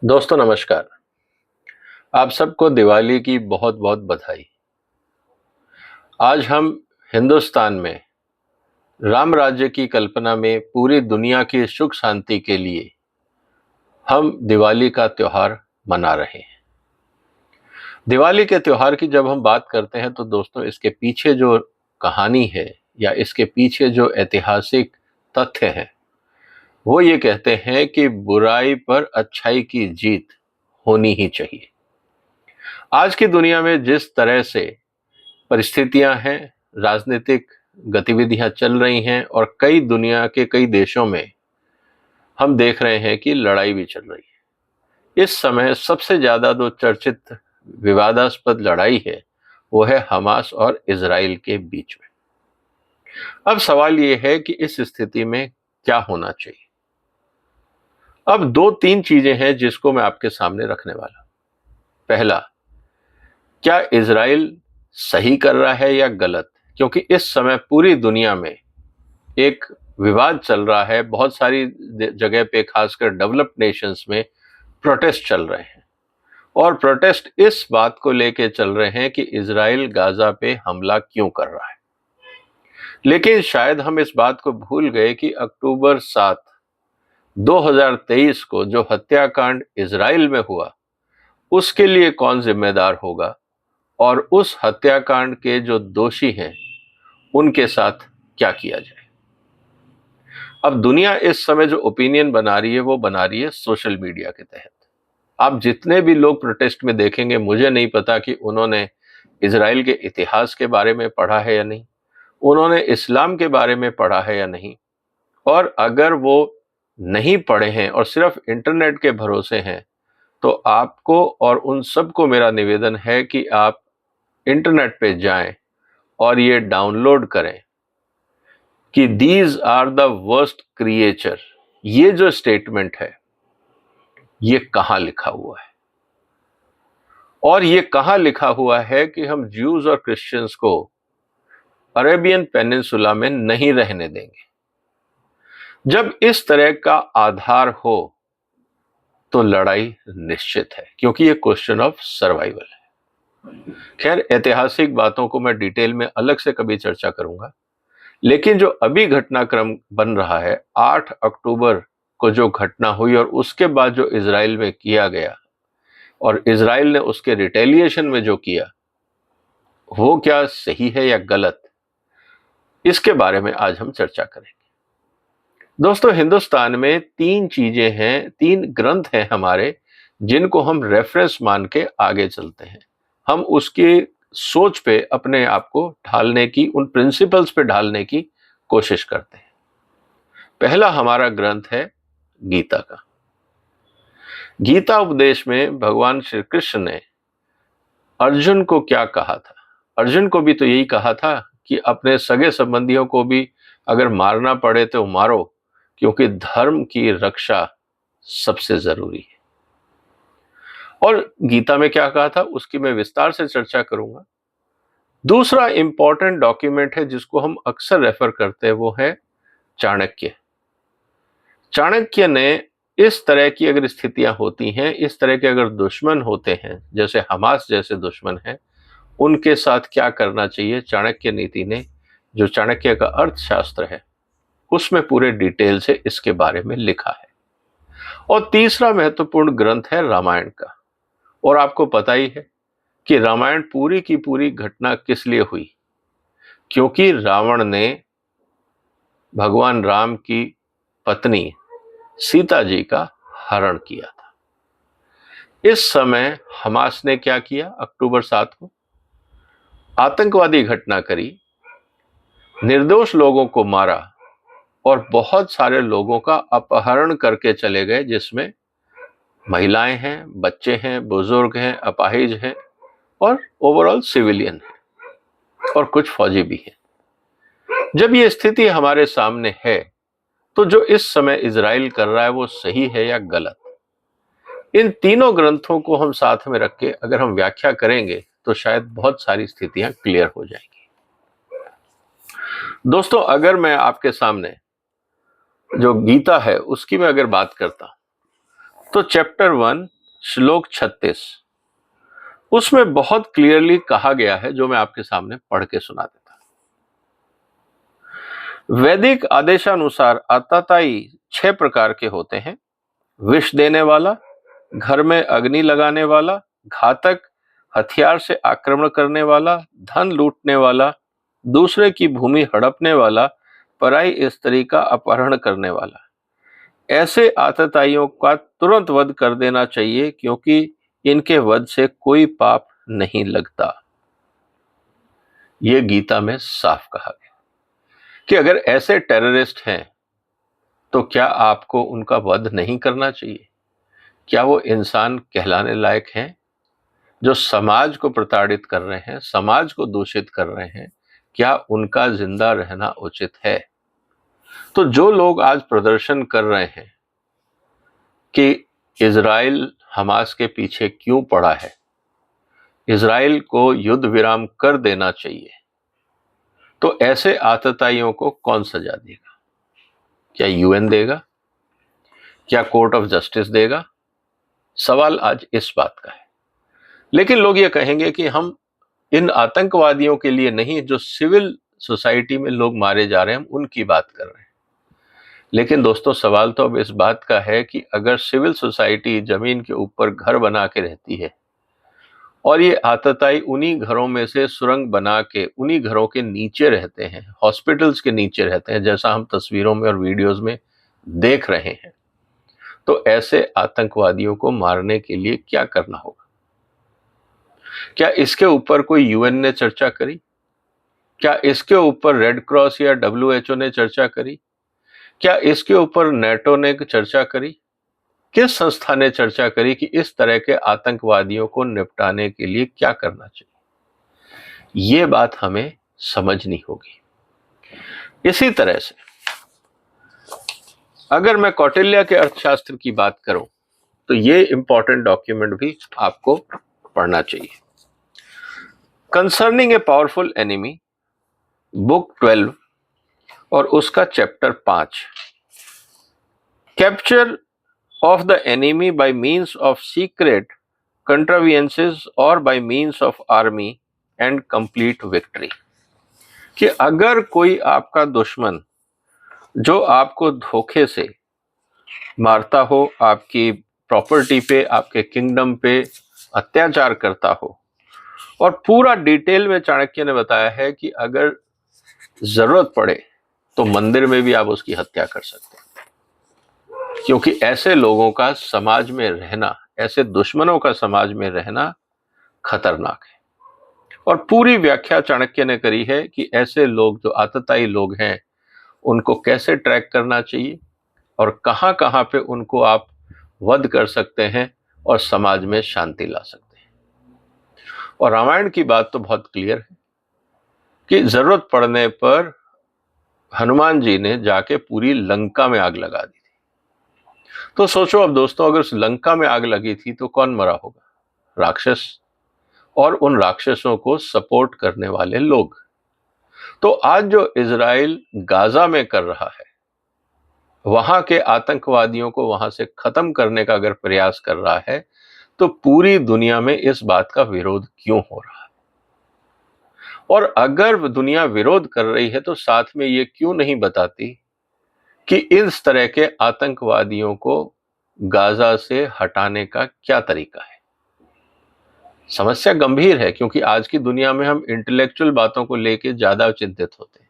दोस्तों नमस्कार। आप सबको दिवाली की बहुत बहुत बधाई। आज हम हिंदुस्तान में राम राज्य की कल्पना में पूरी दुनिया की सुख शांति के लिए हम दिवाली का त्योहार मना रहे हैं। दिवाली के त्योहार की जब हम बात करते हैं तो दोस्तों इसके पीछे जो कहानी है या इसके पीछे जो ऐतिहासिक तथ्य हैं वो ये कहते हैं कि बुराई पर अच्छाई की जीत होनी ही चाहिए। आज की दुनिया में जिस तरह से परिस्थितियां हैं, राजनीतिक गतिविधियां चल रही हैं और कई दुनिया के कई देशों में हम देख रहे हैं कि लड़ाई भी चल रही है। इस समय सबसे ज्यादा जो चर्चित विवादास्पद लड़ाई है वो है हमास और इजराइल के बीच में। अब सवाल ये है कि इस स्थिति में क्या होना चाहिए। अब दो तीन चीजें हैं जिसको मैं आपके सामने रखने वाला हूं। पहला, क्या इजराइल सही कर रहा है या गलत, क्योंकि इस समय पूरी दुनिया में एक विवाद चल रहा है। बहुत सारी जगह पे खासकर डेवलप्ड नेशंस में प्रोटेस्ट चल रहे हैं और प्रोटेस्ट इस बात को लेके चल रहे हैं कि इजराइल गाजा पे हमला क्यों कर रहा है। लेकिन शायद हम इस बात को भूल गए कि अक्टूबर 7, 2023 को जो हत्याकांड इजराइल में हुआ उसके लिए कौन जिम्मेदार होगा और उस हत्याकांड के जो दोषी हैं उनके साथ क्या किया जाए। अब दुनिया इस समय जो ओपिनियन बना रही है वो बना रही है सोशल मीडिया के तहत। आप जितने भी लोग प्रोटेस्ट में देखेंगे, मुझे नहीं पता कि उन्होंने इजराइल के इतिहास के बारे में पढ़ा है या नहीं, उन्होंने इस्लाम के बारे में पढ़ा है या नहीं, और अगर वो नहीं पढ़े हैं और सिर्फ इंटरनेट के भरोसे हैं तो आपको और उन सबको मेरा निवेदन है कि आप इंटरनेट पे जाएं और ये डाउनलोड करें कि these are the worst creature. ये जो स्टेटमेंट है ये कहां लिखा हुआ है, और ये कहां लिखा हुआ है कि हम ज्यूज और क्रिश्चियंस को अरेबियन पेनिनसुला में नहीं रहने देंगे। जब इस तरह का आधार हो तो लड़ाई निश्चित है, क्योंकि ये क्वेश्चन ऑफ सर्वाइवल है। खैर, ऐतिहासिक बातों को मैं डिटेल में अलग से कभी चर्चा करूंगा, लेकिन जो अभी घटनाक्रम बन रहा है, 8 अक्टूबर को जो घटना हुई और उसके बाद जो इजराइल में किया गया और इजराइल ने उसके रिटेलिएशन में जो किया, वो क्या सही है या गलत, इसके बारे में आज हम चर्चा करेंगे। दोस्तों, हिंदुस्तान में 3 चीजें हैं, 3 ग्रंथ हैं हमारे, जिनको हम रेफरेंस मान के आगे चलते हैं। हम उसकी सोच पे अपने आप को ढालने की, उन प्रिंसिपल्स पे ढालने की कोशिश करते हैं। पहला हमारा ग्रंथ है गीता का। गीता उपदेश में भगवान श्री कृष्ण ने अर्जुन को क्या कहा था? अर्जुन को भी तो यही कहा था कि अपने सगे संबंधियों को भी अगर मारना पड़े तो मारो, क्योंकि धर्म की रक्षा सबसे जरूरी है। और गीता में क्या कहा था उसकी मैं विस्तार से चर्चा करूंगा। दूसरा इंपॉर्टेंट डॉक्यूमेंट है जिसको हम अक्सर रेफर करते हैं, वो है चाणक्य। चाणक्य ने इस तरह की अगर स्थितियां होती हैं, इस तरह के अगर दुश्मन होते हैं, जैसे हमास जैसे दुश्मन हैं, उनके साथ क्या करना चाहिए, चाणक्य नीति ने, जो चाणक्य का अर्थशास्त्र है, उसमें पूरे डिटेल से इसके बारे में लिखा है। और तीसरा महत्वपूर्ण ग्रंथ है रामायण का। और आपको पता ही है कि रामायण पूरी की पूरी घटना किस लिए हुई, क्योंकि रावण ने भगवान राम की पत्नी सीता जी का हरण किया था। इस समय हमास ने क्या किया? अक्टूबर 7 को आतंकवादी घटना करी, निर्दोष लोगों को मारा और बहुत सारे लोगों का अपहरण करके चले गए, जिसमें महिलाएं हैं, बच्चे हैं, बुजुर्ग हैं, अपाहिज हैं और ओवरऑल सिविलियन हैं और कुछ फौजी भी हैं। जब ये स्थिति हमारे सामने है तो जो इस समय इजराइल कर रहा है वो सही है या गलत? इन तीनों ग्रंथों को हम साथ में रख के अगर हम व्याख्या करेंगे तो शायद बहुत सारी स्थितियां क्लियर हो जाएंगी। दोस्तों, अगर मैं आपके सामने जो गीता है उसकी मैं अगर बात करता तो चैप्टर 1 श्लोक 36, उसमें बहुत क्लियरली कहा गया है, जो मैं आपके सामने पढ़ के सुना देता। वैदिक आदेशानुसार आतताई 6 प्रकार के होते हैं: विष देने वाला, घर में अग्नि लगाने वाला, घातक, हथियार से आक्रमण करने वाला, धन लूटने वाला, दूसरे की भूमि हड़पने वाला, पराई स्त्री का अपहरण करने वाला। ऐसे आतताइयों का तुरंत वध कर देना चाहिए, क्योंकि इनके वध से कोई पाप नहीं लगता। यह गीता में साफ कहा गया कि अगर ऐसे टेररिस्ट हैं तो क्या आपको उनका वध नहीं करना चाहिए? क्या वो इंसान कहलाने लायक हैं? जो समाज को प्रताड़ित कर रहे हैं, समाज को दूषित कर रहे हैं, क्या उनका जिंदा रहना उचित है? तो जो लोग आज प्रदर्शन कर रहे हैं कि इजराइल हमास के पीछे क्यों पड़ा है, इजराइल को युद्ध विराम कर देना चाहिए, तो ऐसे आतताइयों को कौन सजा देगा? क्या यूएन देगा? क्या कोर्ट ऑफ जस्टिस देगा? सवाल आज इस बात का है। लेकिन लोग ये कहेंगे कि हम इन आतंकवादियों के लिए नहीं, जो सिविल सोसाइटी में लोग मारे जा रहे हैं, हम उनकी बात कर रहे हैं। लेकिन दोस्तों, सवाल तो अब इस बात का है कि अगर सिविल सोसाइटी जमीन के ऊपर घर बना के रहती है और ये आतताई उन्हीं घरों में से सुरंग बना के उन्हीं घरों के नीचे रहते हैं, हॉस्पिटल्स के नीचे रहते हैं, जैसा हम तस्वीरों में और वीडियोस में देख रहे हैं, तो ऐसे आतंकवादियों को मारने के लिए क्या करना होगा? क्या इसके ऊपर कोई यूएन ने चर्चा करी? क्या इसके ऊपर रेड क्रॉस या WHO ने चर्चा करी? क्या इसके ऊपर नेटो ने चर्चा करी? किस संस्था ने चर्चा करी कि इस तरह के आतंकवादियों को निपटाने के लिए क्या करना चाहिए? ये बात हमें समझनी होगी। इसी तरह से अगर मैं कौटिल्य के अर्थशास्त्र की बात करूं, तो ये इंपॉर्टेंट डॉक्यूमेंट भी आपको पढ़ना चाहिए। Concerning a powerful enemy, book 12 और उसका chapter 5, capture of the enemy by means of secret contrivances और by means of army and complete victory. कि अगर कोई आपका दुश्मन जो आपको धोखे से मारता हो, आपकी प्रॉपर्टी पे, आपके किंगडम पे अत्याचार करता हो, और पूरा डिटेल में चाणक्य ने बताया है कि अगर जरूरत पड़े तो मंदिर में भी आप उसकी हत्या कर सकते हैं, क्योंकि ऐसे लोगों का समाज में रहना, ऐसे दुश्मनों का समाज में रहना खतरनाक है। और पूरी व्याख्या चाणक्य ने करी है कि ऐसे लोग जो आतताई लोग हैं, उनको कैसे ट्रैक करना चाहिए और कहां कहां पे उनको आप वध कर सकते हैं और समाज में शांति ला सकते हैं। और रामायण की बात तो बहुत क्लियर है कि जरूरत पड़ने पर हनुमान जी ने जाके पूरी लंका में आग लगा दी थी। तो सोचो अब दोस्तों, अगर उस लंका में आग लगी थी तो कौन मरा होगा? राक्षस और उन राक्षसों को सपोर्ट करने वाले लोग। तो आज जो इजराइल गाजा में कर रहा है, वहां के आतंकवादियों को वहां से खत्म करने का अगर प्रयास कर रहा है, तो पूरी दुनिया में इस बात का विरोध क्यों हो रहा है? और अगर दुनिया विरोध कर रही है तो साथ में ये क्यों नहीं बताती कि इस तरह के आतंकवादियों को गाजा से हटाने का क्या तरीका है? समस्या गंभीर है, क्योंकि आज की दुनिया में हम इंटेलेक्चुअल बातों को लेकर ज्यादा चिंतित होते हैं।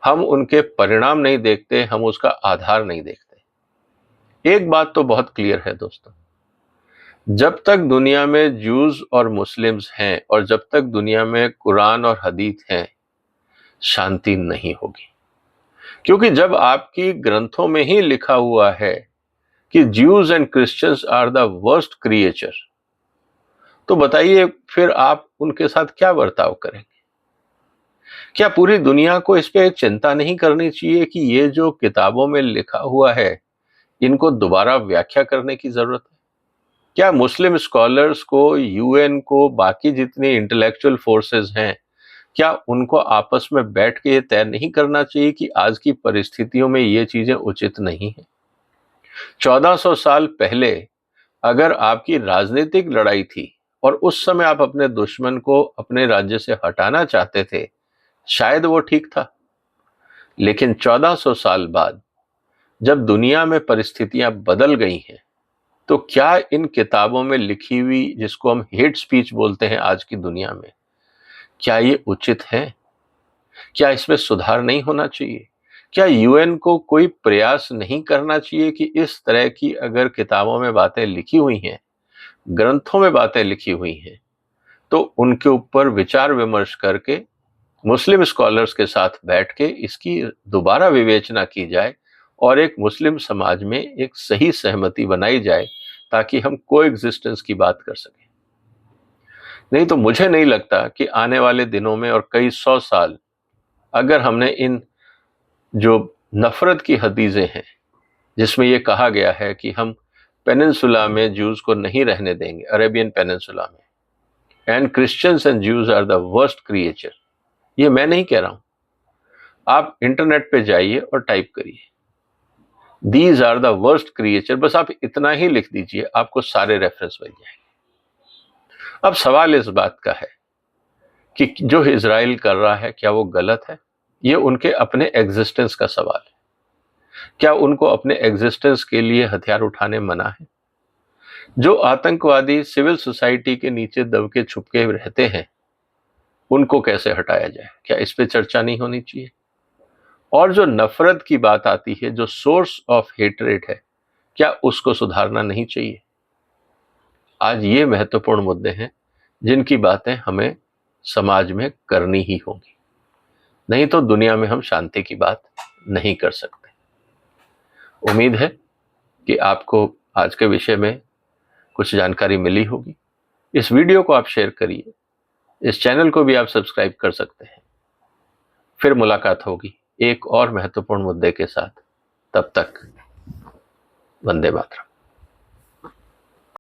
हम उनके परिणाम नहीं देखते, हम उसका आधार नहीं देखते। एक बात तो बहुत क्लियर है दोस्तों, जब तक दुनिया में जूस और मुस्लिम्स हैं और जब तक दुनिया में कुरान और हदीस हैं, शांति नहीं होगी। क्योंकि जब आपकी ग्रंथों में ही लिखा हुआ है कि Jews and Christians are the worst creature, तो बताइए फिर आप उनके साथ क्या बर्ताव करेंगे? क्या पूरी दुनिया को इस पे चिंता नहीं करनी चाहिए कि ये जो किताबों में लिखा हुआ है, इनको दोबारा व्याख्या करने की जरूरत है? क्या मुस्लिम स्कॉलर्स को, यूएन को, बाकी जितनी इंटेलेक्चुअल फोर्सेस हैं, क्या उनको आपस में बैठ के ये तय नहीं करना चाहिए कि आज की परिस्थितियों में ये चीजें उचित नहीं है? 1400 साल पहले अगर आपकी राजनीतिक लड़ाई थी और उस समय आप अपने दुश्मन को अपने राज्य से हटाना चाहते थे, शायद वो ठीक था। लेकिन 1400 साल बाद जब दुनिया में परिस्थितियां बदल गई हैं, तो क्या इन किताबों में लिखी हुई, जिसको हम हेट स्पीच बोलते हैं आज की दुनिया में, क्या ये उचित है? क्या इसमें सुधार नहीं होना चाहिए? क्या यूएन को कोई प्रयास नहीं करना चाहिए कि इस तरह की अगर किताबों में बातें लिखी हुई हैं, ग्रंथों में बातें लिखी हुई हैं, तो उनके ऊपर विचार विमर्श करके मुस्लिम स्कॉलर्स के साथ बैठ के इसकी दोबारा विवेचना की जाए और एक मुस्लिम समाज में एक सही सहमति बनाई जाए, ताकि हम कोएग्जिस्टेंस की बात कर सकें। नहीं तो मुझे नहीं लगता कि आने वाले दिनों में और कई 100 साल अगर हमने इन जो नफरत की हदीसें हैं, जिसमें यह कहा गया है कि हम पेनिनसुला में ज्यूज को नहीं रहने देंगे, अरेबियन पेनिनसुला में, and Christians and Jews are the worst creature, ये मैं नहीं कह रहा हूं। आप इंटरनेट पे जाइए और टाइप करिए these are the worst creature, बस आप इतना ही लिख दीजिए, आपको सारे रेफरेंस मिल जाएंगे। अब सवाल इस बात का है कि जो इजराइल कर रहा है, क्या वो गलत है? ये उनके अपने एग्जिस्टेंस का सवाल है। क्या उनको अपने एग्जिस्टेंस के लिए हथियार उठाने मना है? जो आतंकवादी सिविल सोसाइटी के नीचे दबके छुपके रहते हैं, उनको कैसे हटाया जाए? क्या इस पे चर्चा नहीं होनी चाहिए? और जो नफरत की बात आती है, जो सोर्स ऑफ हेट्रेड है, क्या उसको सुधारना नहीं चाहिए? आज ये महत्वपूर्ण मुद्दे हैं जिनकी बातें हमें समाज में करनी ही होंगी, नहीं तो दुनिया में हम शांति की बात नहीं कर सकते। उम्मीद है कि आपको आज के विषय में कुछ जानकारी मिली होगी। इस वीडियो को आप शेयर करिए, इस चैनल को भी आप सब्सक्राइब कर सकते हैं। फिर मुलाकात होगी एक और महत्वपूर्ण मुद्दे के साथ। तब तक वंदे मातरम।